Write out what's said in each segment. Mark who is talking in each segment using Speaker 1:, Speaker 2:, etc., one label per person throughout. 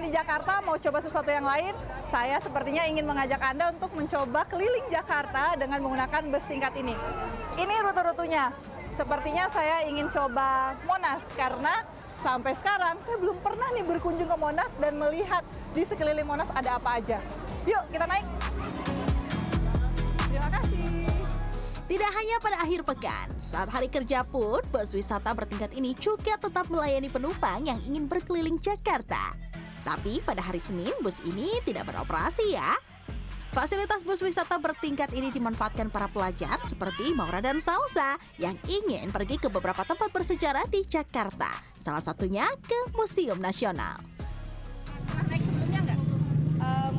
Speaker 1: di Jakarta mau coba sesuatu yang lain, saya sepertinya ingin mengajak Anda untuk mencoba keliling Jakarta dengan menggunakan bus tingkat ini. Ini rute-rutenya. Sepertinya saya ingin coba Monas karena sampai sekarang saya belum pernah nih berkunjung ke Monas dan melihat di sekeliling Monas ada apa aja. Yuk kita naik. Terima kasih.
Speaker 2: Tidak hanya pada akhir pekan, saat hari kerja pun, bus wisata bertingkat ini juga tetap melayani penumpang yang ingin berkeliling Jakarta. Tapi pada hari Senin, bus ini tidak beroperasi ya. Fasilitas bus wisata bertingkat ini dimanfaatkan para pelajar seperti Maura dan Salsa yang ingin pergi ke beberapa tempat bersejarah di Jakarta. Salah satunya ke Museum Nasional.
Speaker 1: Pernah naik sebelumnya nggak?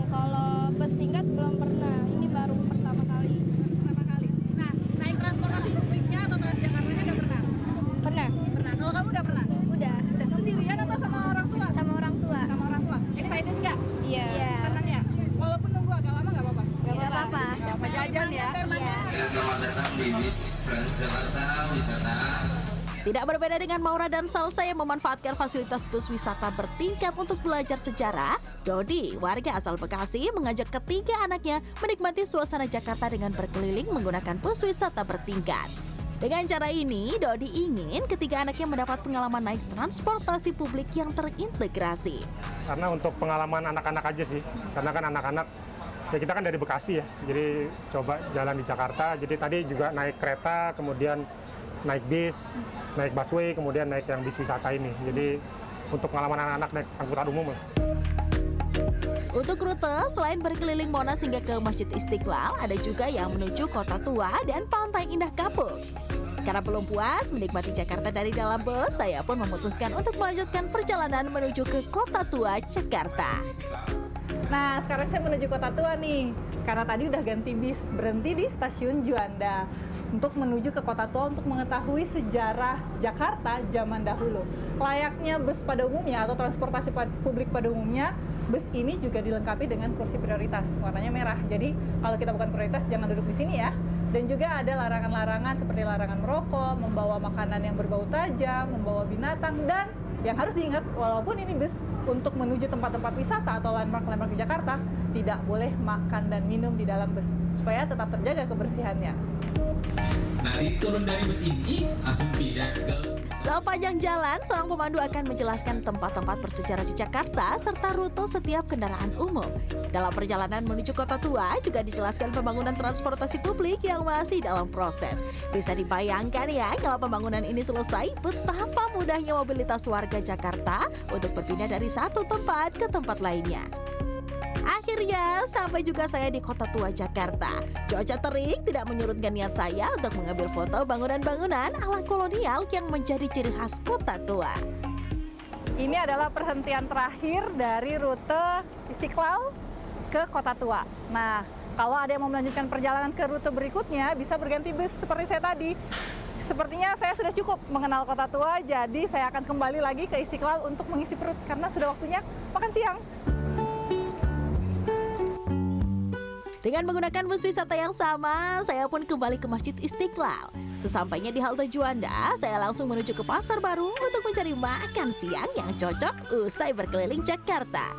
Speaker 3: Kalau bus tingkat belum pernah, ini baru pertama kali.
Speaker 1: Pertama kali. Nah, naik transportasi publiknya atau Transjakartanya udah pernah?
Speaker 3: Pernah,
Speaker 1: Pernah. Kalau kamu udah pernah?
Speaker 3: udah
Speaker 1: Udah. Sendirian atau sama orang tua?
Speaker 3: sama orang tua.
Speaker 1: Sama orang tua. Excited nggak?
Speaker 3: Iya.
Speaker 1: Senang ya? Walaupun nunggu agak lama nggak apa-apa?
Speaker 3: Gak apa-apa.
Speaker 1: Nggak apa jajan ya?
Speaker 3: Iya.
Speaker 4: Ya, selamat datang di bis Transjakarta Wisata.
Speaker 2: Tidak berbeda dengan Maura dan Salsa yang memanfaatkan fasilitas bus wisata bertingkat untuk belajar sejarah, Dodi, warga asal Bekasi, mengajak ketiga anaknya menikmati suasana Jakarta dengan berkeliling menggunakan bus wisata bertingkat. Dengan cara ini, Dodi ingin ketiga anaknya mendapat pengalaman naik transportasi publik yang terintegrasi.
Speaker 5: Karena untuk pengalaman anak-anak aja sih, karena kan anak-anak, ya kita kan dari Bekasi ya, jadi coba jalan di Jakarta, jadi tadi juga naik kereta, kemudian naik bis, naik busway, kemudian naik yang bis wisata ini. Jadi untuk pengalaman anak-anak naik angkutan umum.
Speaker 2: Untuk rute, selain berkeliling Monas hingga ke Masjid Istiqlal, ada juga yang menuju Kota Tua dan Pantai Indah Kapuk. Karena belum puas menikmati Jakarta dari dalam bus, saya pun memutuskan untuk melanjutkan perjalanan menuju ke Kota Tua, Jakarta.
Speaker 1: Nah, sekarang saya menuju Kota Tua nih. Karena tadi udah ganti bis, berhenti di stasiun Juanda untuk menuju ke Kota Tua untuk mengetahui sejarah Jakarta zaman dahulu. Layaknya bus pada umumnya atau transportasi publik pada umumnya, bus ini juga dilengkapi dengan kursi prioritas, warnanya merah. Jadi, kalau kita bukan prioritas, jangan duduk di sini ya. Dan juga ada larangan-larangan seperti larangan merokok, membawa makanan yang berbau tajam, membawa binatang, dan yang harus diingat, walaupun ini bus untuk menuju tempat-tempat wisata atau landmark-landmark di Jakarta, tidak boleh makan dan minum di dalam bus, supaya tetap terjaga kebersihannya.
Speaker 4: Nanti turun dari bus ini, langsung pindah ke
Speaker 2: Sepanjang jalan, seorang pemandu akan menjelaskan tempat-tempat bersejarah di Jakarta serta rute setiap kendaraan umum. Dalam perjalanan menuju Kota Tua juga dijelaskan pembangunan transportasi publik yang masih dalam proses. Bisa dibayangkan ya kalau pembangunan ini selesai, betapa mudahnya mobilitas warga Jakarta untuk berpindah dari satu tempat ke tempat lainnya. Akhirnya sampai juga saya di Kota Tua, Jakarta. Cuaca terik tidak menyurutkan niat saya untuk mengambil foto bangunan-bangunan ala kolonial yang menjadi ciri khas Kota Tua.
Speaker 1: Ini adalah perhentian terakhir dari rute Istiqlal ke Kota Tua. Nah, kalau ada yang mau melanjutkan perjalanan ke rute berikutnya, bisa berganti bus seperti saya tadi. Sepertinya saya sudah cukup mengenal Kota Tua, jadi saya akan kembali lagi ke Istiqlal untuk mengisi perut karena sudah waktunya makan siang.
Speaker 2: Dengan menggunakan bus wisata yang sama, saya pun kembali ke Masjid Istiqlal. Sesampainya di halte Juanda, saya langsung menuju ke Pasar Baru untuk mencari makan siang yang cocok usai berkeliling Jakarta.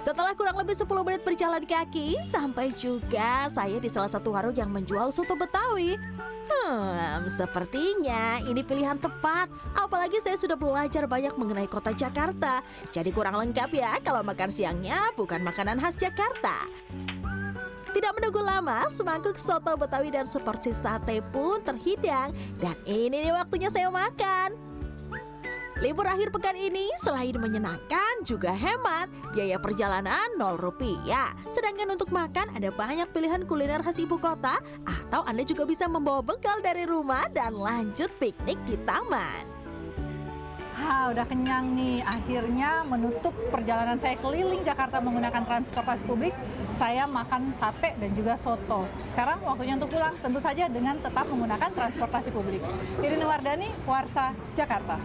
Speaker 2: Setelah kurang lebih 10 menit berjalan kaki, sampai juga saya di salah satu warung yang menjual soto Betawi. Sepertinya ini pilihan tepat. Apalagi saya sudah belajar banyak mengenai kota Jakarta. Jadi kurang lengkap ya kalau makan siangnya bukan makanan khas Jakarta. Tidak menunggu lama, semangkuk soto Betawi dan seporsi sate pun terhidang. Dan ini nih waktunya saya makan. Libur akhir pekan ini selain menyenangkan juga hemat. Biaya perjalanan Rp0. Sedangkan untuk makan ada banyak pilihan kuliner khas ibu kota. Atau Anda juga bisa membawa bekal dari rumah dan lanjut piknik di taman.
Speaker 1: Udah kenyang nih. Akhirnya menutup perjalanan saya keliling Jakarta menggunakan transportasi publik. Saya makan sate dan juga soto. Sekarang waktunya untuk pulang, tentu saja dengan tetap menggunakan transportasi publik. Irina Wardani, Warsa, Jakarta.